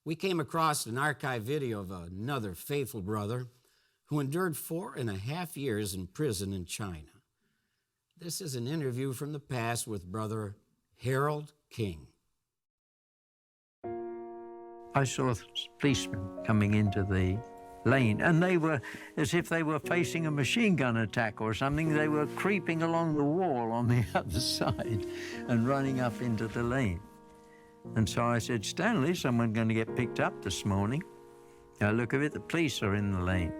we came across an archive video of another faithful brother who endured 4.5 years in prison in China. This is an interview from the past with Brother Harold King. I saw policemen coming into the lane, and they were as if they were facing a machine gun attack or something. They were creeping along the wall on the other side and running up into the lane. And so I said, Stanley, someone's going to get picked up this morning. Now look at it, the police are in the lane.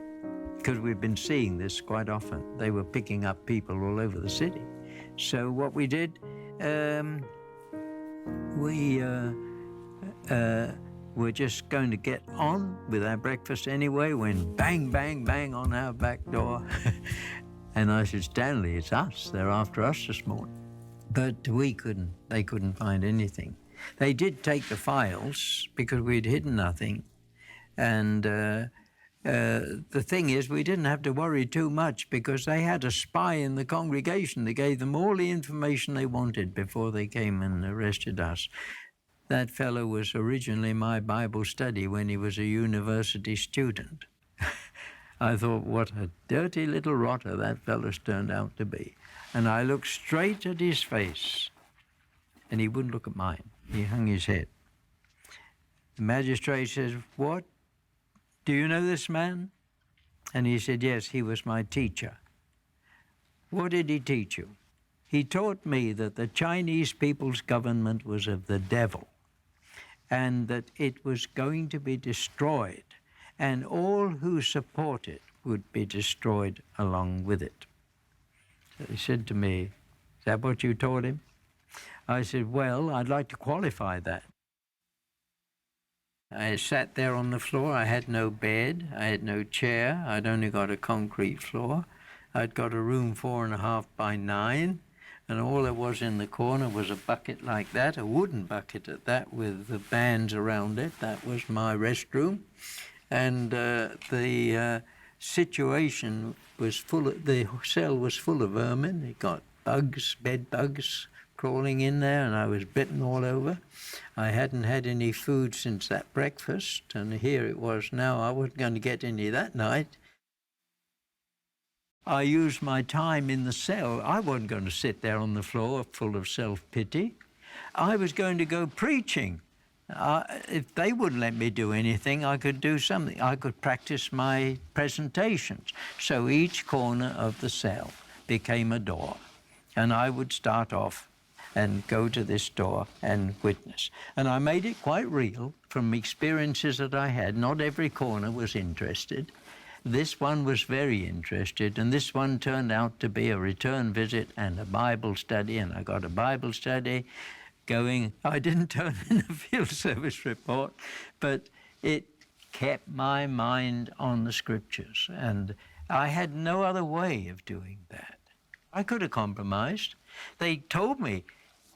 Because we've been seeing this quite often. They were picking up people all over the city. So what we did, we were just going to get on with our breakfast anyway when bang, bang, bang on our back door. And I said, Stanley, it's us. They're after us this morning. But they couldn't find anything. They did take the files because we'd hidden nothing. And the thing is, we didn't have to worry too much because they had a spy in the congregation that gave them all the information they wanted before they came and arrested us. That fellow was originally my Bible study when he was a university student. I thought, what a dirty little rotter that fellow's turned out to be. And I looked straight at his face, and he wouldn't look at mine. He hung his head. The magistrate says, what? Do you know this man? And he said, yes, he was my teacher. What did he teach you? He taught me that the Chinese people's government was of the devil and that it was going to be destroyed and all who support it would be destroyed along with it. So he said to me, is that what you taught him? I said, well, I'd like to qualify that. I sat there on the floor. I had no bed. I had no chair. I'd only got a concrete floor. I'd got a room 4.5 by 9, and all there was in the corner was a bucket like that, a wooden bucket at that, with the bands around it. That was my restroom. And the situation was the cell was full of vermin. It got bugs, bed bugs, crawling in there, and I was bitten all over. I hadn't had any food since that breakfast, and here it was now. I wasn't going to get any that night. I used my time in the cell. I wasn't going to sit there on the floor full of self-pity. I was going to go preaching. If they wouldn't let me do anything, I could do something. I could practice my presentations. So each corner of the cell became a door, and I would start off and go to this door and witness. And I made it quite real from experiences that I had. Not every corner was interested. This one was very interested, and this one turned out to be a return visit and a Bible study, and I got a Bible study going. I didn't turn in a field service report, but it kept my mind on the scriptures, and I had no other way of doing that. I could have compromised. They told me,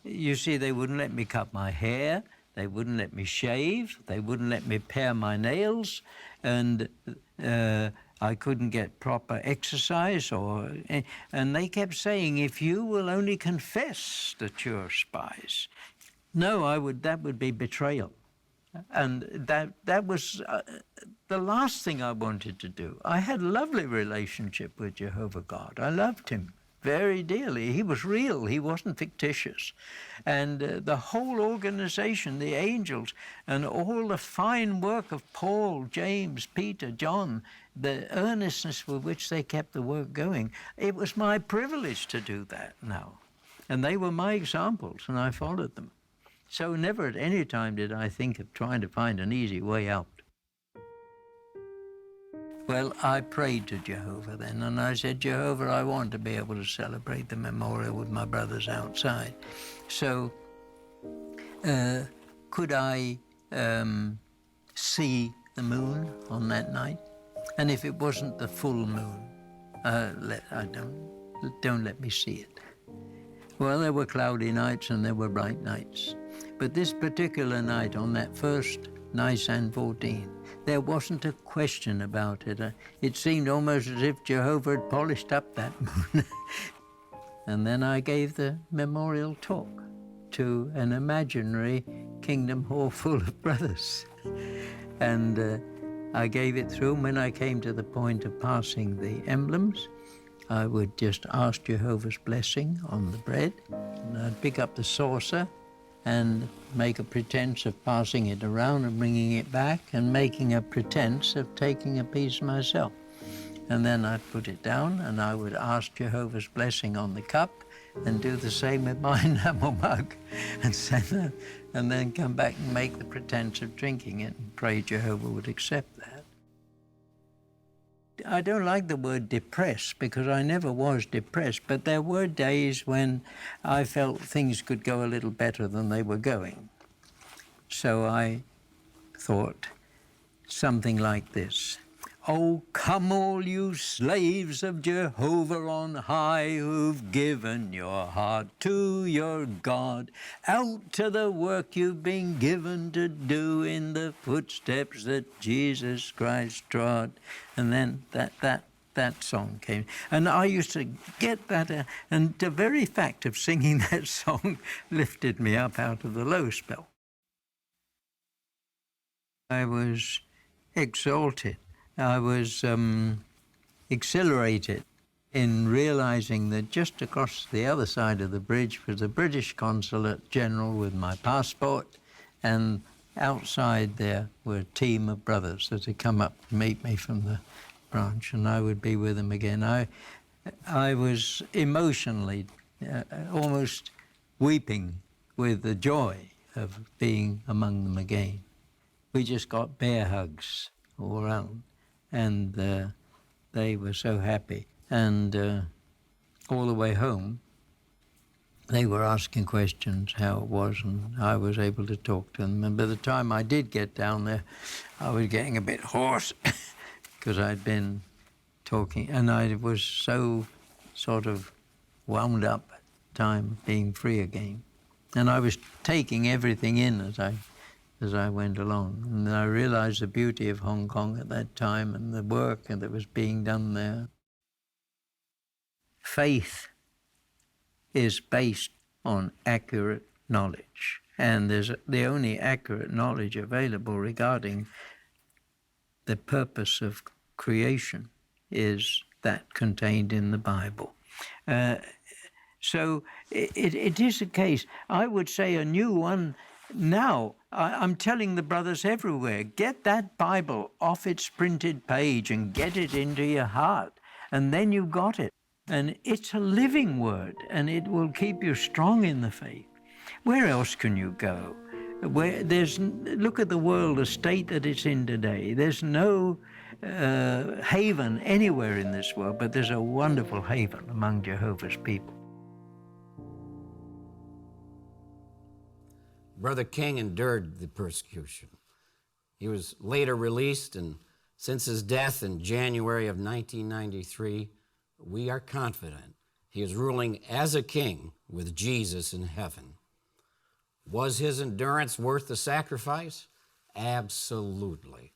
you see, they wouldn't let me cut my hair, they wouldn't let me shave, they wouldn't let me pare my nails, and I couldn't get proper exercise, and they kept saying, if you will only confess that you're spies. No, that would be betrayal. And that was the last thing I wanted to do. I had a lovely relationship with Jehovah God. I loved him very dearly. He was real. He wasn't fictitious. And the whole organization, the angels, and all the fine work of Paul, James, Peter, John, the earnestness with which they kept the work going, it was my privilege to do that now. And they were my examples, and I followed them. So never at any time did I think of trying to find an easy way out. Well, I prayed to Jehovah then, and I said, Jehovah, I want to be able to celebrate the memorial with my brothers outside. So could I see the moon on that night? And if it wasn't the full moon, don't let me see it. Well, there were cloudy nights and there were bright nights. But this particular night, on that first Nisan 14, there wasn't a question about it. It seemed almost as if Jehovah had polished up that moon. And then I gave the memorial talk to an imaginary Kingdom Hall full of brothers. And I gave it through, and when I came to the point of passing the emblems, I would just ask Jehovah's blessing on the bread, and I'd pick up the saucer and make a pretense of passing it around and bringing it back and making a pretense of taking a piece myself. And then I'd put it down and I would ask Jehovah's blessing on the cup and do the same with my enamel mug and send that, and then come back and make the pretense of drinking it and pray Jehovah would accept that. I don't like the word depressed because I never was depressed, but there were days when I felt things could go a little better than they were going. So I thought something like this. Oh, come all you slaves of Jehovah on high, who've given your heart to your God, out to the work you've been given to do in the footsteps that Jesus Christ trod. And then that song came. And I used to get that, and the very fact of singing that song lifted me up out of the low spell. I was exalted. I was exhilarated in realizing that just across the other side of the bridge was the British Consulate General with my passport, and outside there were a team of brothers that had come up to meet me from the branch, and I would be with them again. I was emotionally almost weeping with the joy of being among them again. We just got bear hugs all around. And they were so happy. And all the way home, they were asking questions, how it was, and I was able to talk to them. And by the time I did get down there, I was getting a bit hoarse because I'd been talking, and I was so sort of wound up at the time of being free again. And I was taking everything in as I went along. And I realized the beauty of Hong Kong at that time and the work that was being done there. Faith is based on accurate knowledge, and there's the only accurate knowledge available regarding the purpose of creation is that contained in the Bible. So it is a case, I would say a new one. Now, I'm telling the brothers everywhere, get that Bible off its printed page and get it into your heart, and then you got it. And it's a living word, and it will keep you strong in the faith. Where else can you go? Look at the world, the state that it's in today. There's no haven anywhere in this world, but there's a wonderful haven among Jehovah's people. Brother King endured the persecution. He was later released, and since his death in January of 1993, we are confident he is ruling as a king with Jesus in heaven. Was his endurance worth the sacrifice? Absolutely.